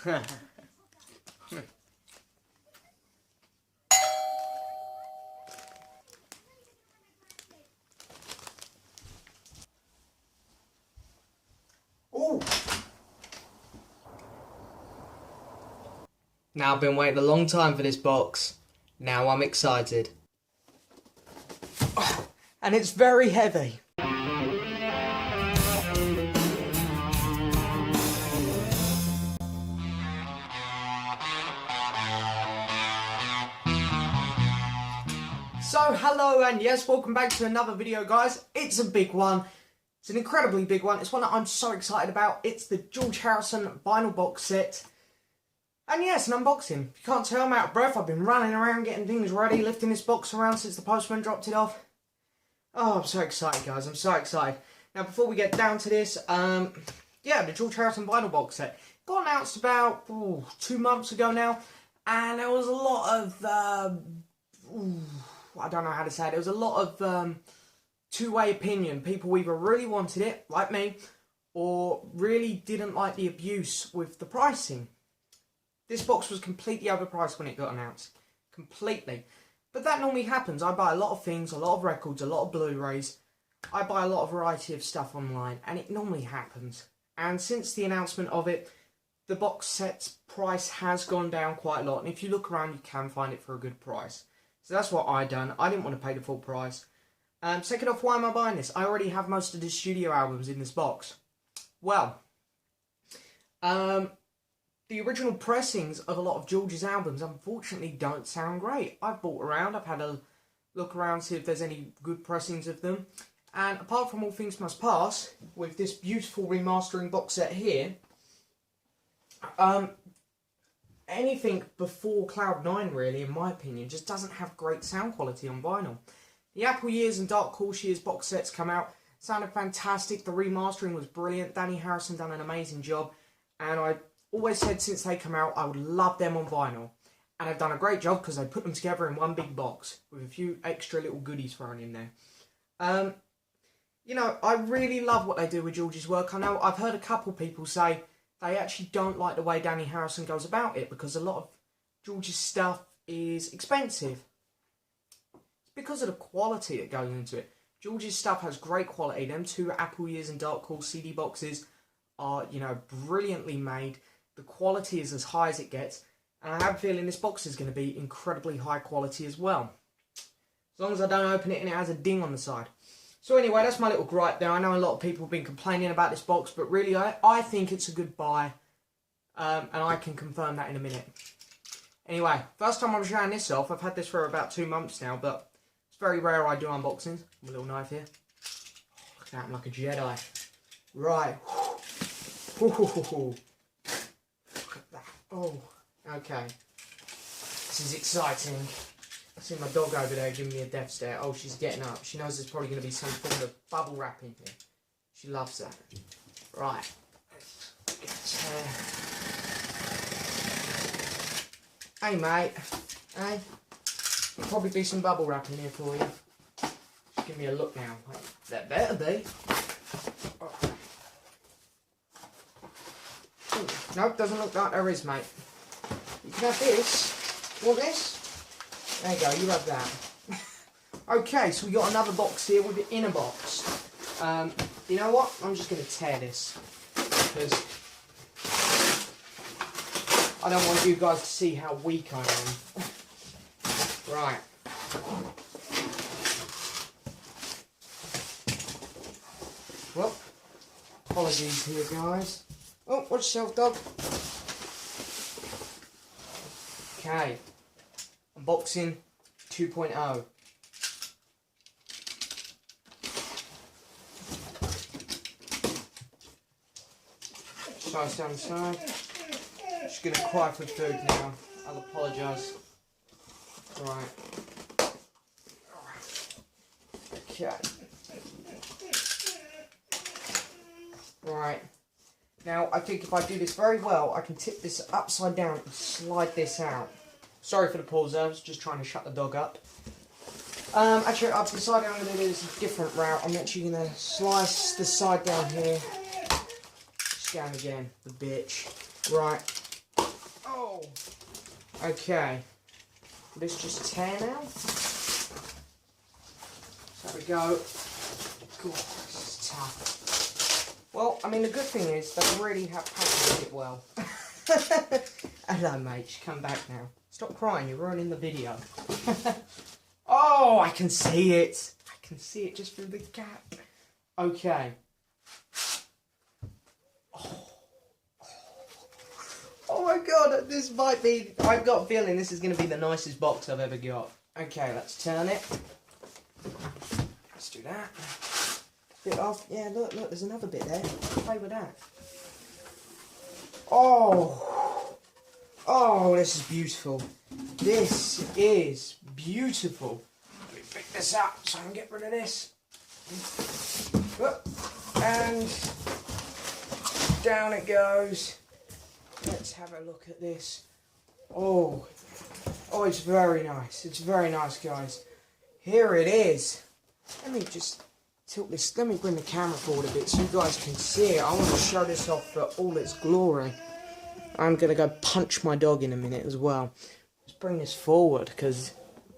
Ooh. Now I've been waiting a long time for this box. Now I'm excited. Oh, and it's very heavy. So hello and yes, welcome back to another video, guys. It's a big one. It's an incredibly big one. It's one that I'm so excited about. It's the Dhani Harrison vinyl box set. And yes, an unboxing. If you can't tell, I'm out of breath. I've been running around getting things ready, lifting this box around since the postman dropped it off. Oh, I'm so excited, guys. I'm so excited. Now, before we get down to this, yeah, the Dhani Harrison vinyl box set got announced about 2 months ago now. And there was a lot of, I don't know how to say it. There was a lot of two-way opinion. People either really wanted it, like me, or really didn't like the abuse with the pricing. This box was completely overpriced when it got announced. Completely. But that normally happens. I buy a lot of things, a lot of records, a lot of Blu-rays. I buy a lot of variety of stuff online, and it normally happens. And since the announcement of it, the box set's price has gone down quite a lot. And if you look around, you can find it for a good price. So that's what I done. I didn't want to pay the full price. Second off, why am I buying this? I already have most of the studio albums in this box. Well, the original pressings of a lot of George's albums unfortunately don't sound great. I've bought around, I've had a look around, see if there's any good pressings of them. And apart from All Things Must Pass, with this beautiful remastering box set here, anything before Cloud 9 really, in my opinion, just doesn't have great sound quality on vinyl. The Apple Years and Dark Horse Years box sets come out, sounded fantastic, the remastering was brilliant, Dhani Harrison done an amazing job, and I always said since they come out I would love them on vinyl. And they've done a great job because they put them together in one big box with a few extra little goodies thrown in there. You know, I really love what they do with George's work. I know I've heard a couple people say they actually don't like the way Dhani Harrison goes about it because a lot of George's stuff is expensive. It's because of the quality that goes into it. George's stuff has great quality. Them two Apple Years and Dark Horse CD boxes are, you know, brilliantly made. The quality is as high as it gets. And I have a feeling this box is going to be incredibly high quality as well. As long as I don't open it and it has a ding on the side. So anyway, that's my little gripe there. I know a lot of people have been complaining about this box, but really I think it's a good buy. And I can confirm that in a minute. Anyway, first time I'm showing this off. I've had this for about 2 months now, but it's very rare I do unboxings. My little knife here. Look at that, I'm like a Jedi. Right. Look at that. Oh, okay. This is exciting. I see my dog over there giving me a death stare. Oh, she's getting up. She knows there's probably going to be some form of bubble wrap in here. She loves that. Right. Hey, mate. Hey. There'll probably be some bubble wrap in here for you. Just give me a look now. That better be. Ooh, nope, doesn't look like there is, mate. You can have this. You want this? There you go, you have that. Okay, so we got another box here with the inner box. You know what? I'm just going to tear this. Because I don't want you guys to see how weak I am. Right. Well, apologies here, guys. Oh, watch yourself, dog. Okay. Unboxing 2.0. Size down the side. Just gonna cry for food now. I'll apologise. Right. Okay. Right. Now, I think if I do this very well, I can tip this upside down and slide this out. Sorry for the pause there, I was just trying to shut the dog up. Actually, I've decided I'm going to do this a different route. I'm actually going to slice the side down here. Down again, the bitch. Right. Oh! Okay. Let's just tear now. There we go. God, this is tough. Well, I mean, the good thing is they really have packaged it well. Hello, mate. Come back now. Stop crying. You're ruining the video. Oh, I can see it. I can see it just through the gap. Okay. Oh my god, this might be... I've got a feeling this is going to be the nicest box I've ever got. Okay, let's turn it. Let's do that. Bit off. Yeah, look, there's another bit there. Play with that. Oh! Oh, this is beautiful. This is beautiful. Let me pick this up so I can get rid of this. And down it goes. Let's have a look at this. Oh, it's very nice. It's very nice, guys. Here it is. Let me just tilt this. Let me bring the camera forward a bit so you guys can see it. I want to show this off for all its glory. I'm going to go punch my dog in a minute as well. Let's bring this forward because...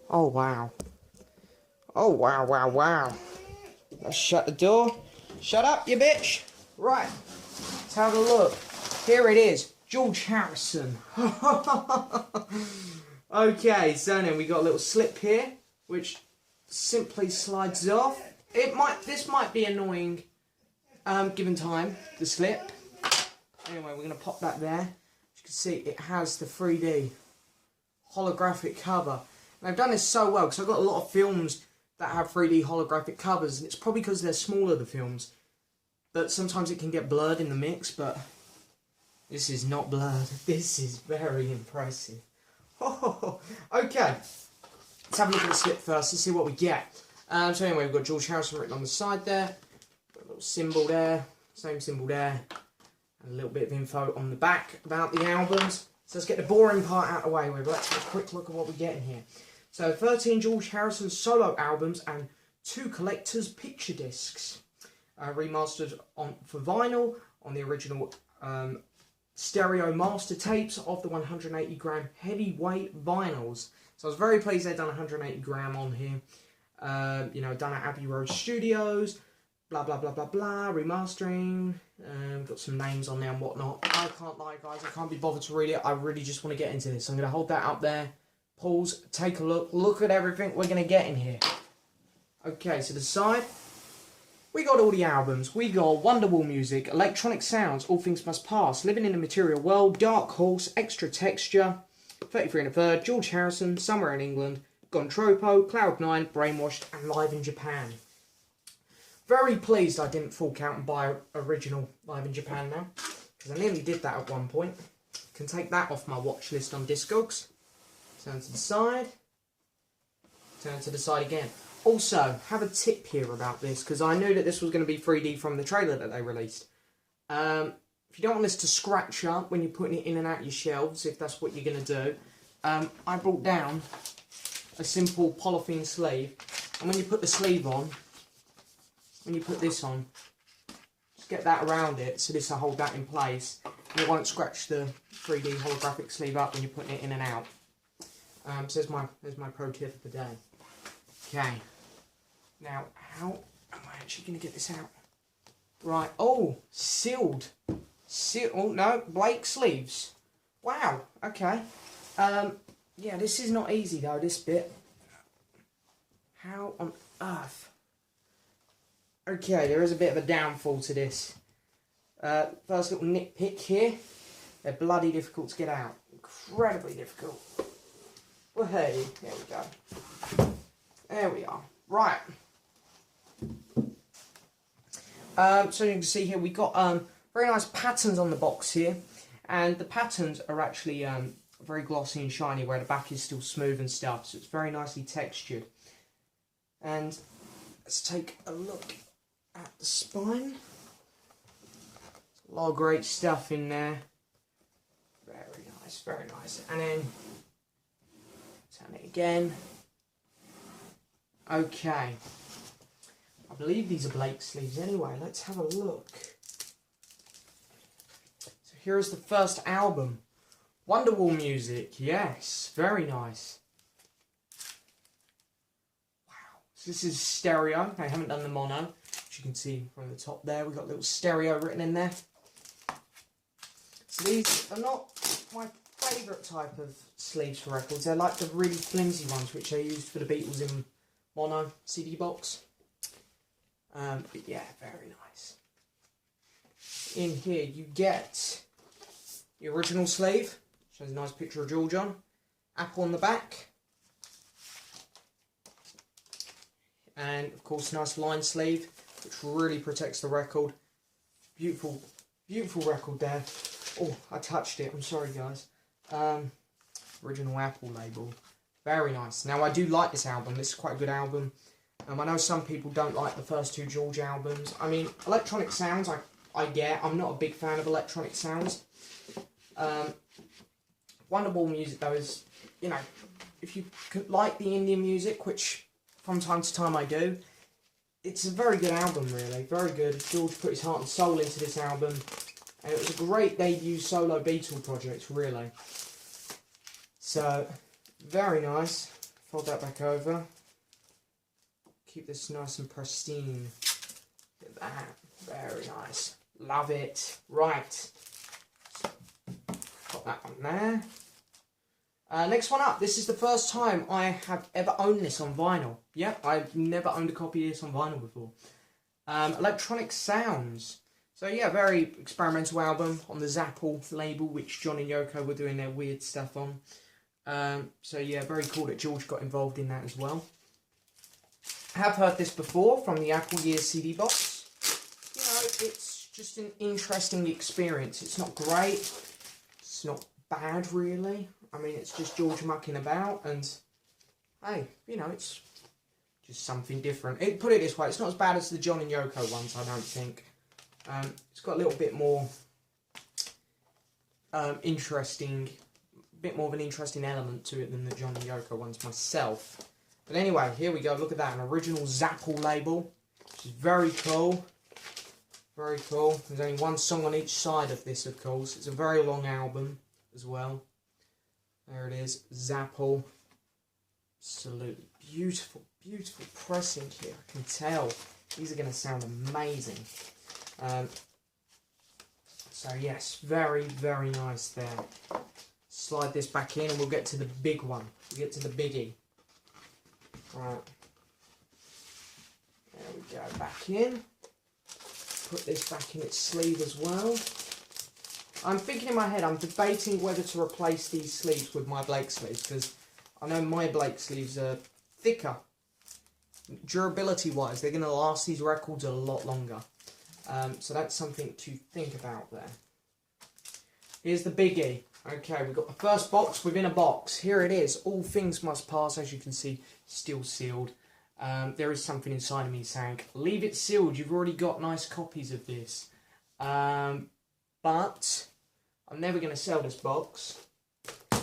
Oh, wow. Oh, wow, wow, wow. Let's shut the door. Shut up, you bitch. Right. Let's have a look. Here it is. George Harrison. Okay, so then we got a little slip here, which simply slides off. This might be annoying, given time, the slip. Anyway, we're going to pop that there. As you can see, it has the 3D holographic cover. And I've done this so well, because I've got a lot of films that have 3D holographic covers, and it's probably because they're smaller, the films. But sometimes it can get blurred in the mix, but... This is not blurred. This is very impressive. Oh, okay. Let's have a look at the slip first and see what we get. So anyway, we've got George Harrison written on the side there. Got a little symbol there. Same symbol there. And a little bit of info on the back about the albums. So let's get the boring part out of the way. Let's have a quick look at what we get in here. So 13 George Harrison solo albums and 2 collector's picture discs. Remastered for vinyl on the original... stereo master tapes of the 180 gram heavyweight vinyls. So I was very pleased they'd done 180 gram on here. You know, done at Abbey Road Studios, blah blah blah blah blah, remastering, got some names on there and whatnot. I can't lie, guys, I can't be bothered to read it. I really just want to get into this. I'm going to hold that up there, pause, take a look at everything we're going to get in here. Okay, so the side... We got all the albums. We got Wonderwall Music, Electronic Sounds, All Things Must Pass, Living in a Material World, Dark Horse, Extra Texture, 33 1/3, George Harrison, Somewhere in England, Gontropo, Cloud9, Brainwashed, and Live in Japan. Very pleased I didn't fork out and buy original Live in Japan now, because I nearly did that at one point. Can take that off my watch list on Discogs. Turn to the side. Turn to the side again. Also, have a tip here about this, because I knew that this was going to be 3D from the trailer that they released. If you don't want this to scratch up when you're putting it in and out your shelves, if that's what you're going to do, I brought down a simple polythene sleeve, and when you put the sleeve on, when you put this on, just get that around it, so this will hold that in place, and it won't scratch the 3D holographic sleeve up when you're putting it in and out. So there's my pro tip of the day. Okay. Now, how am I actually going to get this out? Right. Oh, sealed. Oh, no. Blake sleeves. Wow. Okay. Yeah, this is not easy, though, this bit. How on earth? Okay, there is a bit of a downfall to this. First little nitpick here. They're bloody difficult to get out. Incredibly difficult. Well, hey, there we go. There we are. Right. So you can see here we got very nice patterns on the box here, and the patterns are actually very glossy and shiny, where the back is still smooth and stuff, so it's very nicely textured. And let's take a look at the spine. There's a lot of great stuff in there. Very nice, very nice. And then turn it again. Okay. I believe these are Blake sleeves anyway. Let's have a look. So here's the first album. Wonderwall music, yes, very nice. Wow, so this is stereo. I haven't done the mono. As you can see from the top there, we've got a little stereo written in there. So these are not my favourite type of sleeves for records. They're like the really flimsy ones, which they used for the Beatles in mono CD box. But yeah, very nice. In here you get the original sleeve. Shows a nice picture of George on. Apple on the back. And of course, nice line sleeve, which really protects the record. Beautiful, beautiful record there. Oh, I touched it. I'm sorry, guys. Original Apple label. Very nice. Now, I do like this album. This is quite a good album. I know some people don't like the first two George albums. I mean, electronic sounds, I get. I'm not a big fan of electronic sounds. Wonderwall music, though, is, you know, if you like the Indian music, which from time to time I do, it's a very good album, really. Very good. George put his heart and soul into this album. And it was a great debut solo Beatle project, really. So, very nice. Fold that back over. Keep this nice and pristine. Look at that. Very nice. Love it. Right. Got that one there. Next one up. This is the first time I have ever owned this on vinyl. Yep, I've never owned a copy of this on vinyl before. Electronic Sounds. So yeah, very experimental album on the Zapple label, which John and Yoko were doing their weird stuff on. So yeah, very cool that George got involved in that as well. I have heard this before from the Apple Years CD box. You know, it's just an interesting experience. It's not great. It's not bad, really. I mean, it's just George mucking about, and hey, you know, it's just something different. Put it this way, it's not as bad as the John and Yoko ones, I don't think. It's got a little bit more interesting, a bit more of an interesting element to it than the John and Yoko ones myself. But anyway, here we go. Look at that, an original Zapple label, which is very cool. Very cool. There's only one song on each side of this, of course. It's a very long album as well. There it is, Zapple. Absolutely beautiful, beautiful pressing here. I can tell these are going to sound amazing. So yes, very, very nice there. Slide this back in and we'll get to the big one. We'll get to the biggie. Right. There we go, back in. Put this back in its sleeve as well. I'm thinking in my head, I'm debating whether to replace these sleeves with my Blake sleeves, because I know my Blake sleeves are thicker. Durability wise, they're going to last these records a lot longer. So that's something to think about there. Here's the biggie. Okay, we've got the first box within a box. Here it is. All things must pass, as you can see, still sealed. There is something inside of me saying, leave it sealed. You've already got nice copies of this. But I'm never going to sell this box.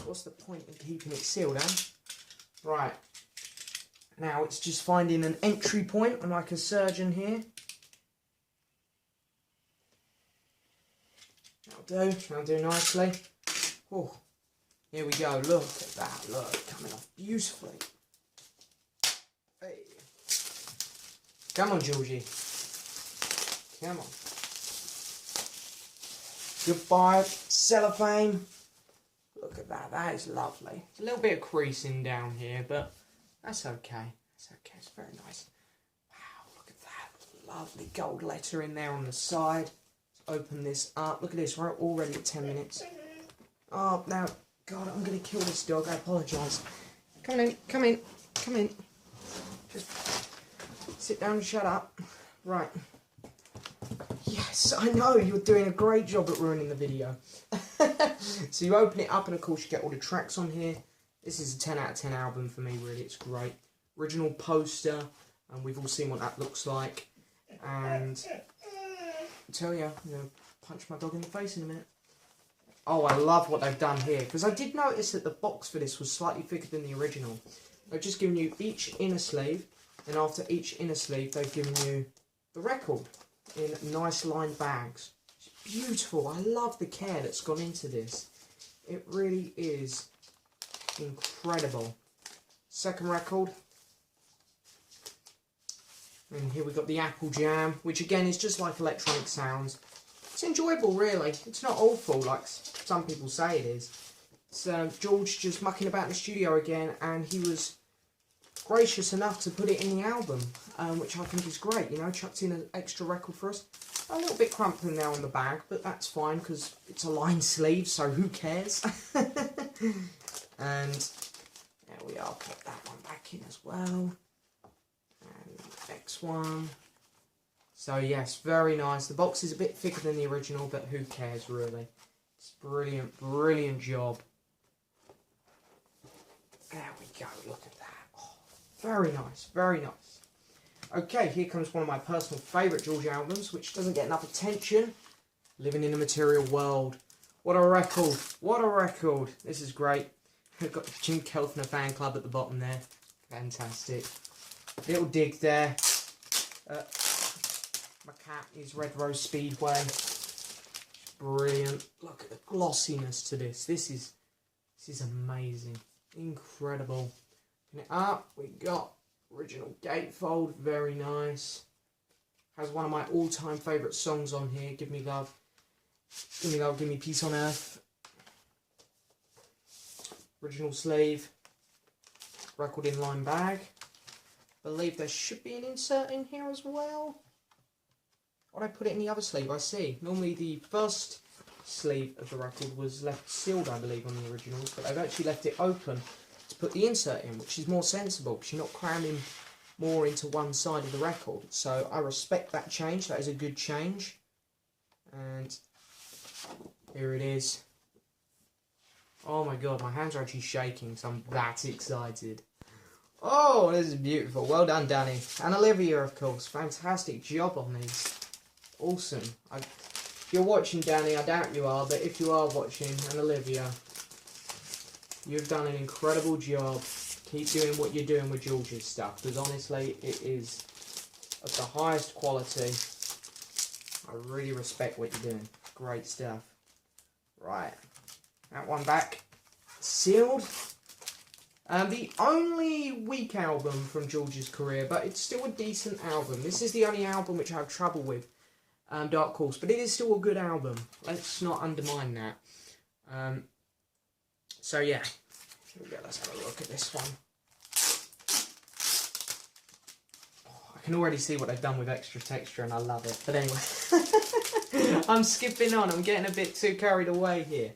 What's the point in keeping it sealed, eh? Right. Now it's just finding an entry point. I'm like a surgeon here. That'll do nicely. Oh, here we go. Look at that. Look, coming off beautifully. Hey. Come on, Georgie. Come on. Goodbye, cellophane. Look at that. That is lovely. It's a little bit of creasing down here, but that's okay. That's okay. It's very nice. Wow, look at that. Lovely gold letter in there on the side. Let's open this up. Look at this. We're already at 10 minutes. Oh, now, God, I'm going to kill this dog. I apologise. Come in. Come in. Come in. Just sit down and shut up. Right. Yes, I know, you're doing a great job at ruining the video. So you open it up and of course you get all the tracks on here. This is a 10 out of 10 album for me, really. It's great. Original poster, and we've all seen what that looks like. And I tell you, I'm going to punch my dog in the face in a minute. Oh, I love what they've done here, because I did notice that the box for this was slightly thicker than the original. They've just given you each inner sleeve, and after each inner sleeve they've given you the record in nice lined bags. It's beautiful. I love the care that's gone into this. It really is incredible. Second record. And here we've got the Apple Jam, which again is just like electronic sounds. It's enjoyable, really. It's not awful like some people say it is. It's George just mucking about in the studio again, and he was gracious enough to put it in the album, which I think is great. You know, chucked in an extra record for us. A little bit crumpling now on the bag, but that's fine because it's a lined sleeve, so who cares? And there we are. Put that one back in as well. And next one. So yes, very nice. The box is a bit thicker than the original, but who cares really? It's brilliant, brilliant job. There we go, look at that. Oh, very nice, very nice. Okay, here comes one of my personal favourite George albums, which doesn't get enough attention. Living in a Material World. What a record, what a record. This is great. I've got the Jim Keltner fan club at the bottom there. Fantastic. Little dig there. My cat is Red Rose Speedway. Brilliant. Look at the glossiness to this. This is amazing. Incredible. Picking it up, we got original gatefold. Very nice. Has one of my all-time favourite songs on here. Give Me Love. Give Me Love, Give Me Peace on Earth. Original sleeve. Record in line bag. Believe there should be an insert in here as well. Or I put it in the other sleeve, I see. Normally the first sleeve of the record was left sealed, I believe, on the originals, but I've actually left it open to put the insert in, which is more sensible because you're not cramming more into one side of the record. So I respect that change. That is a good change. And here it is. Oh my god, my hands are actually shaking, so I'm that excited. Oh, this is beautiful. Well done, Danny. And Olivia, of course. Fantastic job on these. Awesome. If you're watching, Danny, I doubt you are, but if you are watching, and Olivia, you've done an incredible job. Keep doing what you're doing with George's stuff, because honestly, it is of the highest quality. I really respect what you're doing. Great stuff. Right. That one back. Sealed. The only weak album from George's career, but it's still a decent album. This is the only album which I have trouble with, Dark Horse, but it is still a good album. Let's not undermine that. So yeah, here we go. Let's have a look at this one. Oh, I can already see what they've done with extra texture, and I love it. But anyway, I'm skipping on. I'm getting a bit too carried away here.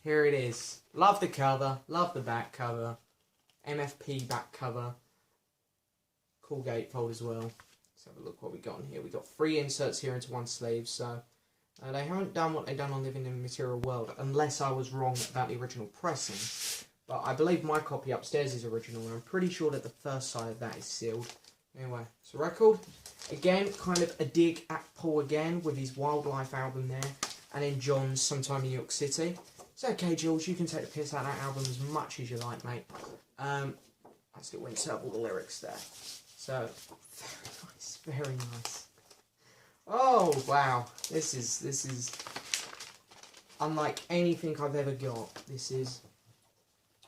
Here it is. Love the cover. Love the back cover. MFP back cover. Cool gatefold as well. Let's have a look what we got in here. We got 3 inserts here into one sleeve, so they haven't done what they've done on Living in a Material World, unless I was wrong about the original pressing. But I believe my copy upstairs is original, and I'm pretty sure that the first side of that is sealed. Anyway, it's a record. Again, kind of a dig at Paul again with his Wildlife album there, and then John's Sometime in New York City. It's okay, George, you can take the piss out of that album as much as you like, mate. I still wouldn't insert all the lyrics there. So, very nice, very nice. Oh, wow. This is unlike anything I've ever got. This is,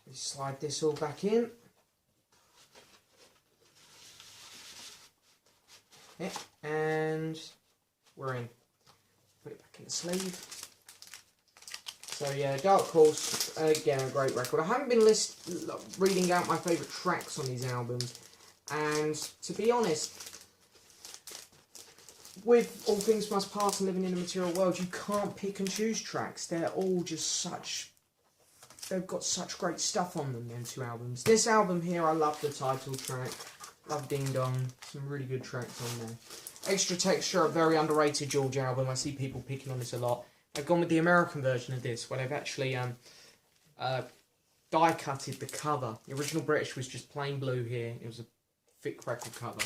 we slide this all back in. Yeah, and we're in. Put it back in the sleeve. So yeah, Dark Horse, again, a great record. I haven't been reading out my favourite tracks on these albums, and to be honest, with All Things Must Pass and Living in a Material World, you can't pick and choose tracks. They're all just such, they've got such great stuff on them, them 2 albums. This album here, I love the title track, love Ding Dong, some really good tracks on there. Extra Texture, a very underrated George album. I see people picking on this a lot. I've gone with the American version of this, where they've actually die-cutted the cover. The original British was just plain blue here. It was a thick record cover.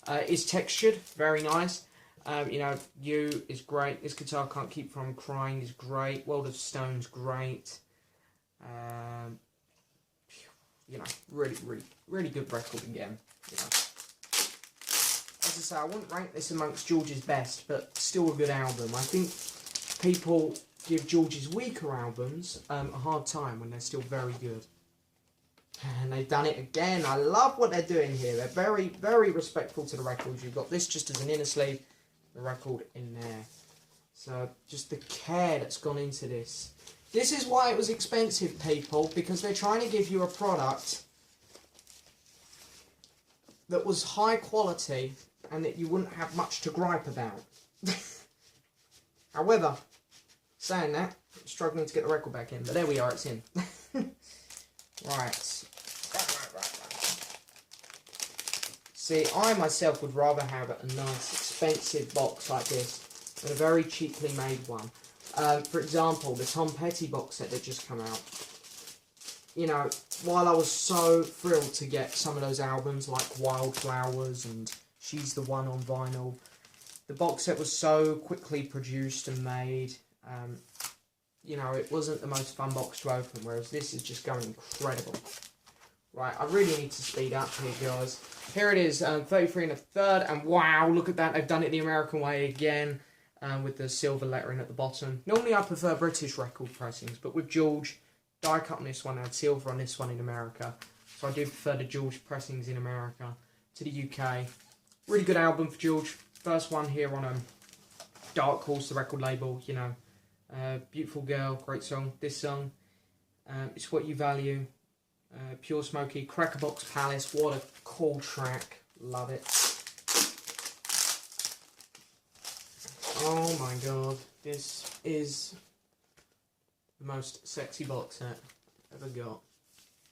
It's textured, very nice. You know, You is great. This Guitar Can't Keep From Crying is great. World of Stone's great. You know, really, really, really good record again. You know. As I say, I wouldn't rank this amongst George's best, but still a good album. I think people give George's weaker albums a hard time when they're still very good. And they've done it again. I love what they're doing here. They're very, very respectful to the records. You've got this just as an inner sleeve, the record in there. So just the care that's gone into this. This is why it was expensive, people, because they're trying to give you a product that was high quality and that you wouldn't have much to gripe about. However, saying that, I'm struggling to get the record back in, but there we are, it's in. Right. See, I myself would rather have a nice, expensive box like this than a very cheaply made one. For example, the Tom Petty box set that just come out. You know, while I was so thrilled to get some of those albums like Wildflowers and She's the One on vinyl, the box set was so quickly produced and made. You know, it wasn't the most fun box to open, whereas this is just going incredible. Right, I really need to speed up here, guys. Here it is, 33 1/3, and wow, look at that, they've done it the American way again. With the silver lettering at the bottom. Normally I prefer British record pressings, but with George, die cut on this one, and silver on this one in America. So I do prefer the George pressings in America to the UK. Really good album for George. First one here on Dark Horse, the record label, you know. Beautiful Girl, great song. This song, It's What You Value. Pure Smoky, Crackerbox Palace, what a cool track. Love it. Oh my god, this is the most sexy box set I've ever got.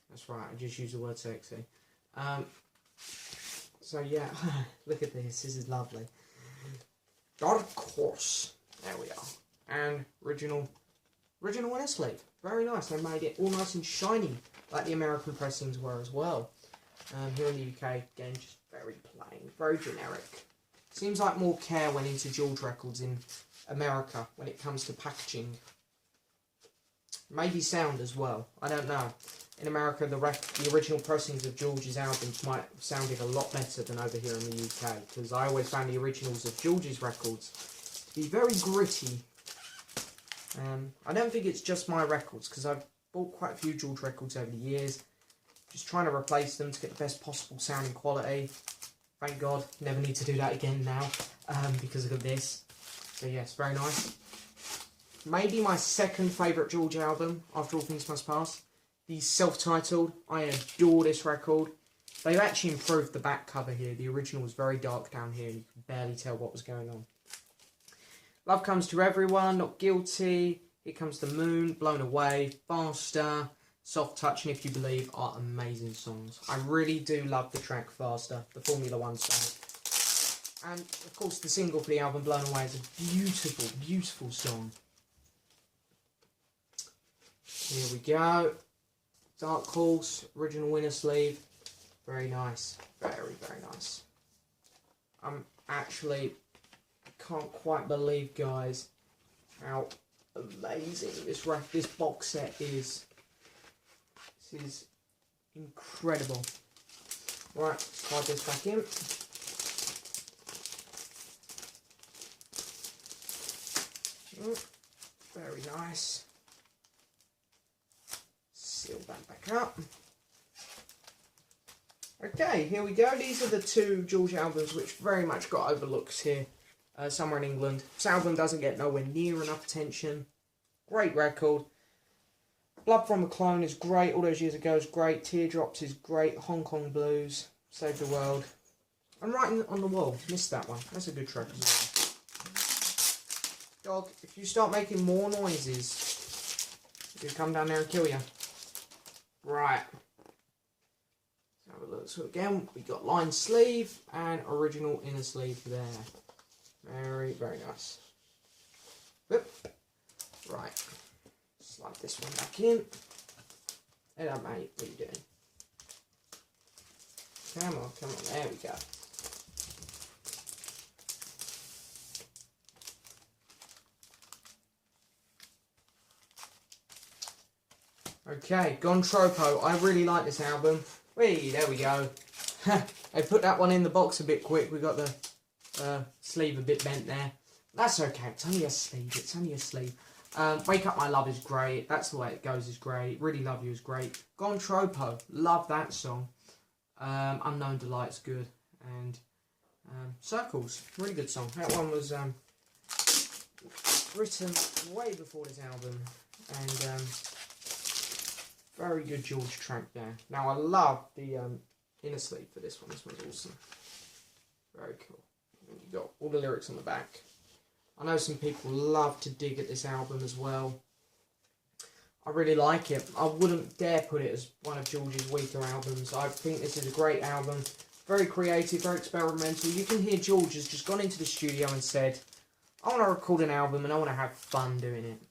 That's right, I just used the word sexy. So yeah, look at this is lovely. Dark Horse, there we are. And original inner sleeve, very nice. They made it all nice and shiny, like the American pressings were as well. Here in the UK, again, just very plain, very generic. Seems like more care went into George records in America when it comes to packaging. Maybe sound as well. I don't know. In America, the original pressings of George's albums might have sounded a lot better than over here in the UK, because I always found the originals of George's records to be very gritty. I don't think it's just my records, because I've bought quite a few George records over the years, just trying to replace them to get the best possible sounding quality. Thank God, never need to do that again now, because of this. So yes, very nice. Maybe my second favourite George album, after All Things Must Pass. The self-titled. I adore this record. They've actually improved the back cover here. The original was very dark down here, and you could barely tell what was going on. Love Comes to Everyone, Not Guilty, Here Comes the Moon, Blown Away, Faster, Soft Touch, and If You Believe are amazing songs. I really do love the track Faster, the Formula 1 song. And, of course, the single for the album, Blown Away, is a beautiful, beautiful song. Here we go. Dark Horse, original winner sleeve. Very nice. Very, very nice. I'm actually... can't quite believe, guys, how amazing this box set is. This is incredible. Right, let's slide this back in. Very nice. Seal that back up. Okay, here we go. These are the two George albums which very much got overlooked here. Somewhere in England. This album doesn't get nowhere near enough attention. Great record. Blood from a Clone is great. All Those Years Ago is great. Teardrops is great. Hong Kong Blues. Save the World. I'm Writing on the Wall. Missed that one. That's a good track as well. Dog, if you start making more noises, he'll come down there and kill you. Right. Let's have a look. So again, we got lined sleeve and original inner sleeve there. Very, very nice. Whoop. Right. Slide this one back in. Hey there, mate. What are you doing? Come on, come on. There we go. Okay, Gontropo. I really like this album. Whee, there we go. I put that one in the box a bit quick. We got the sleeve a bit bent there. That's okay. It's only a sleeve. It's only a sleeve. Wake Up My Love is great. That's the Way It Goes is great. Really Love You is great. Gone Tropo, love that song. Unknown Delight's good. And Circles, really good song. That one was written way before this album. And very good George track there. Now I love the inner sleeve for this one. This one's awesome. Very cool. And you got all the lyrics on the back. I know some people love to dig at this album as well. I really like it. I wouldn't dare put it as one of George's weaker albums. I think this is a great album. Very creative, very experimental. You can hear George has just gone into the studio and said, I want to record an album and I want to have fun doing it.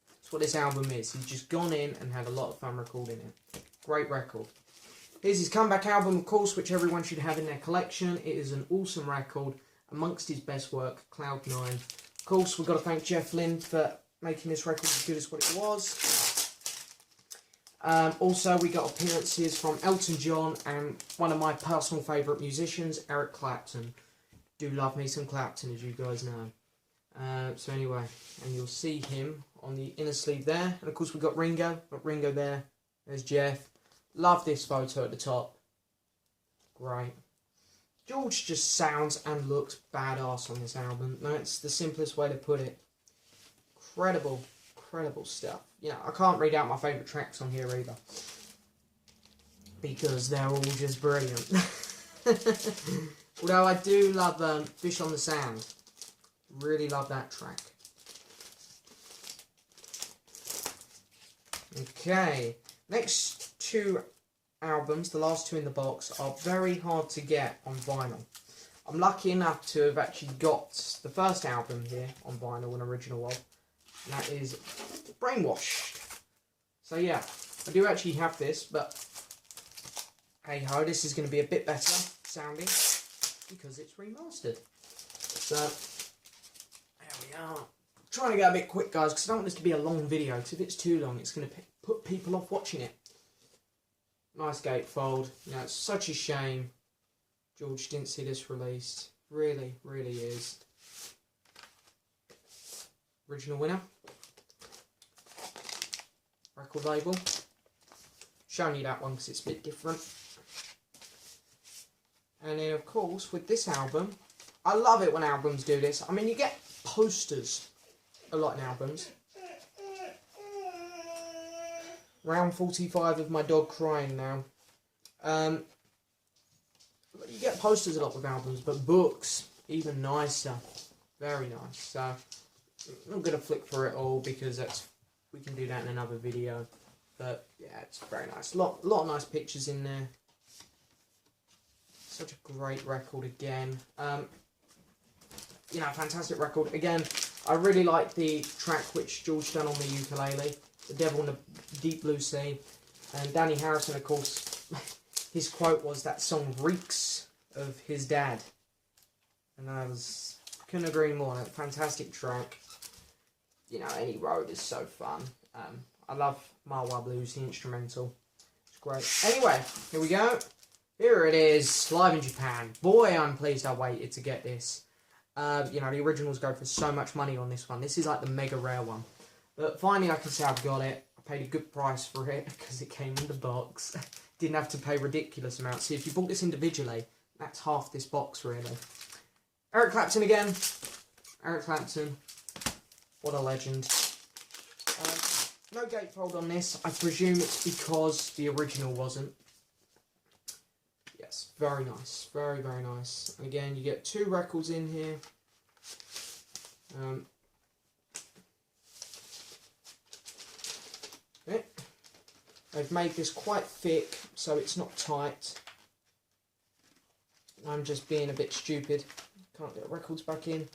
That's what this album is. He's just gone in and had a lot of fun recording it. Great record. Here's his comeback album, of course, which everyone should have in their collection. It is an awesome record amongst his best work, Cloud 9. Of course, we've got to thank Jeff Lynne for making this record as good as what it was. Also, we got appearances from Elton John and one of my personal favourite musicians, Eric Clapton. Do love me some Clapton, as you guys know. So anyway, and you'll see him on the inner sleeve there. And of course, we've got Ringo. Got Ringo there. There's Jeff. Love this photo at the top. Great. George just sounds and looks badass on this album. That's the simplest way to put it. Incredible, incredible stuff. You know, I can't read out my favourite tracks on here either, because they're all just brilliant. Although I do love Fish on the Sand. Really love that track. Okay, next two albums, the last two in the box, are very hard to get on vinyl. I'm lucky enough to have actually got the first album here on vinyl, an original one, and that is Brainwashed. So yeah, I do actually have this, but hey ho, this is going to be a bit better sounding because it's remastered. So there we are. I'm trying to get a bit quick, guys, because I don't want this to be a long video, because if it's too long, it's going to put people off watching it. Nice gatefold. You know, it's such a shame George didn't see this released. Really, really is. Original winner. Record label. Showing you that one because it's a bit different. And then, of course, with this album, I love it when albums do this. I mean, you get posters a lot in albums. Round 45 of my dog crying now. You get posters a lot with albums, but books, even nicer. Very nice. So, I'm not going to flick through it all because we can do that in another video. But, yeah, it's very nice. Lot of nice pictures in there. Such a great record again. You know, fantastic record. Again, I really like the track which George done on the ukulele. The Devil in the Deep Blue Sea. And Dhani Harrison, of course, his quote was that song reeks of his dad. And I couldn't agree more. A fantastic track. You know, Any Road is so fun. I love Marwa Blues, the instrumental. It's great. Anyway, here we go. Here it is, live in Japan. Boy, I'm pleased I waited to get this. You know, the originals go for so much money on this one. This is like the mega rare one. But finally, I can say I've got it. I paid a good price for it because it came in the box. Didn't have to pay ridiculous amounts. See, if you bought this individually, that's half this box, really. Eric Clapton again. Eric Clapton. What a legend. No gatefold on this. I presume it's because the original wasn't. Yes, very nice. Very, very nice. And again, you get two records in here. Okay. They've made this quite thick, so it's not tight. I'm just being a bit stupid. Can't get records back in.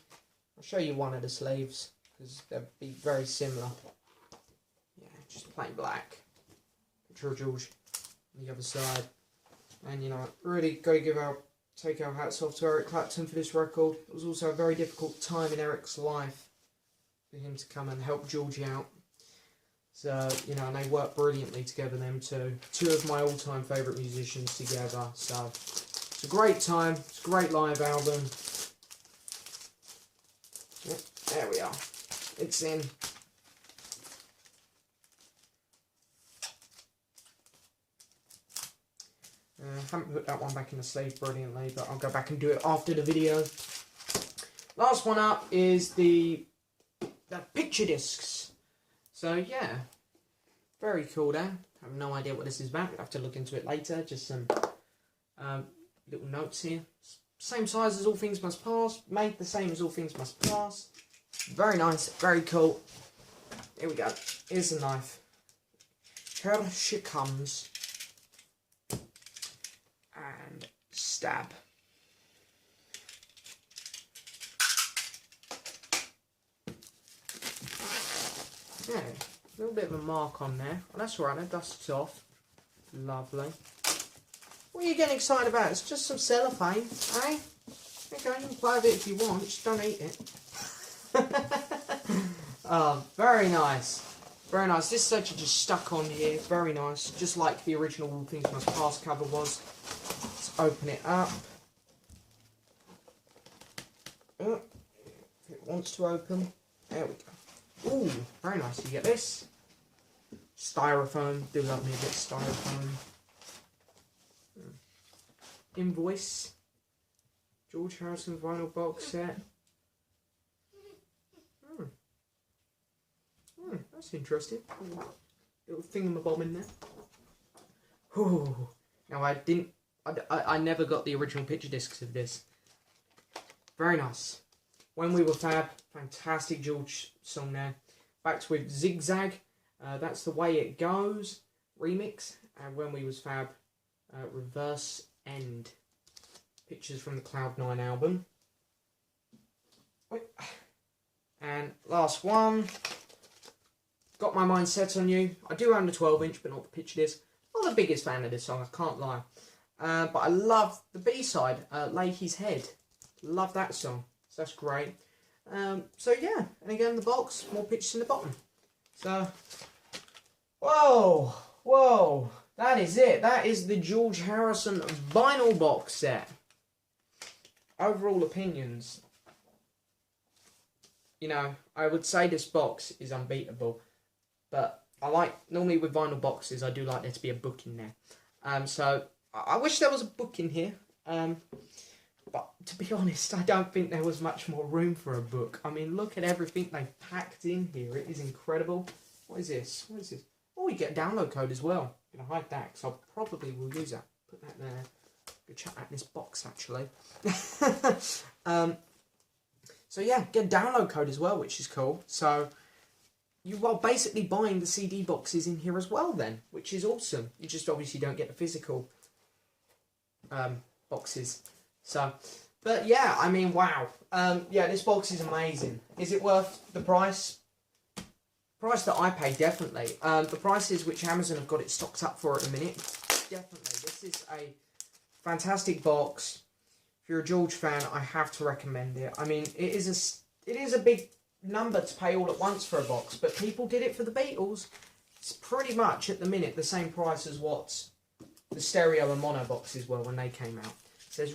I'll show you one of the sleeves, because they'll be very similar. Yeah, just plain black. Picture of George on the other side. And, you know, really got to take our hats off to Eric Clapton for this record. It was also a very difficult time in Eric's life for him to come and help George out. So, you know, and they worked brilliantly together, them two. Two of my all-time favourite musicians together. So, it's a great time. It's a great live album. Yep, there we are. It's in. haven't put that one back in the sleeve brilliantly, but I'll go back and do it after the video. Last one up is the picture discs. So yeah, very cool there. I have no idea what this is about. We'll have to look into it later. Just some little notes here. Same size as All Things Must Pass. Made the same as All Things Must Pass. Very nice. Very cool. Here we go. Here's the knife. Here she comes. And stab. Yeah, a little bit of a mark on there. Well, that's all right, that dusts off. Lovely. What are you getting excited about? It's just some cellophane, eh? Okay, you can play with it if you want, just don't eat it. Oh, very nice. Very nice. This section just stuck on here. Very nice. Just like the original All Things Must Pass cover was. Let's open it up. Oh, if it wants to open. There we go. Ooh, very nice. You get this. Styrofoam. Do love me a bit of styrofoam. Invoice. George Harrison vinyl box set. That's interesting. Little thingamabob in there. Ooh. Now I never got the original picture discs of this. Very nice. When We Were Fab, fantastic George song there. Back with Zigzag, That's the Way It Goes, remix. And When We Was Fab, Reverse End. Pictures from the Cloud 9 album. And last one. Got My Mind Set on You. I do own the 12-inch, but not the picture disc. Not the biggest fan of this song, I can't lie. But I love the B-side, Lay His Head. Love that song. So that's great. So yeah, and again the box, more pictures in the bottom. So, whoa, that is it. That is the George Harrison vinyl box set. Overall opinions. You know, I would say this box is unbeatable. But I like, normally with vinyl boxes, I do like there to be a book in there. So, I wish there was a book in here. But to be honest, I don't think there was much more room for a book. I mean, look at everything they've packed in here. It is incredible. What is this? What is this? Oh, we get a download code as well. I'm going to hide that because I probably will use that. Put that there. Go check out this box, actually. So yeah, get a download code as well, which is cool. So you are basically buying the CD boxes in here as well then, which is awesome. You just obviously don't get the physical boxes. So, but yeah, I mean, wow. Yeah, this box is amazing. Is it worth the price? Price that I pay, definitely. The prices which Amazon have got it stocked up for at the minute, definitely. This is a fantastic box. If you're a George fan, I have to recommend it. I mean, it is a big number to pay all at once for a box, but people did it for the Beatles. It's pretty much at the minute the same price as what the stereo and mono boxes were when they came out. So it's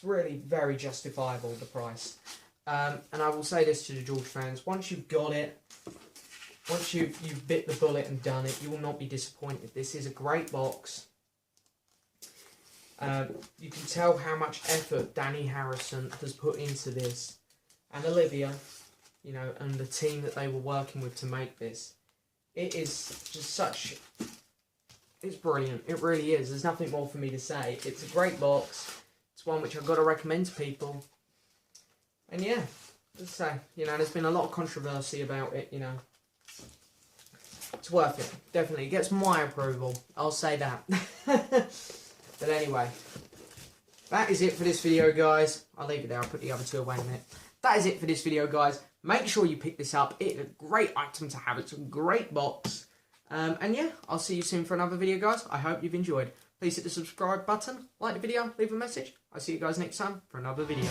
really very justifiable, the price. And I will say this to the George fans: once you've got it, once you've bit the bullet and done it, you will not be disappointed. This is a great box. You can tell how much effort Dhani Harrison has put into this, and Olivia, you know, and the team that they were working with to make this. It is just such... It's brilliant. It really is. There's nothing more for me to say. It's a great box. It's one which I've got to recommend to people. And yeah, as I say, you know, there's been a lot of controversy about it, you know. It's worth it. Definitely. It gets my approval. I'll say that. But anyway, that is it for this video, guys. I'll leave it there. I'll put the other two away in a minute. That is it for this video, guys. Make sure you pick this up. It's a great item to have. It's a great box. And yeah, I'll see you soon for another video, guys. I hope you've enjoyed. Please hit the subscribe button, like the video, leave a message. I'll see you guys next time for another video.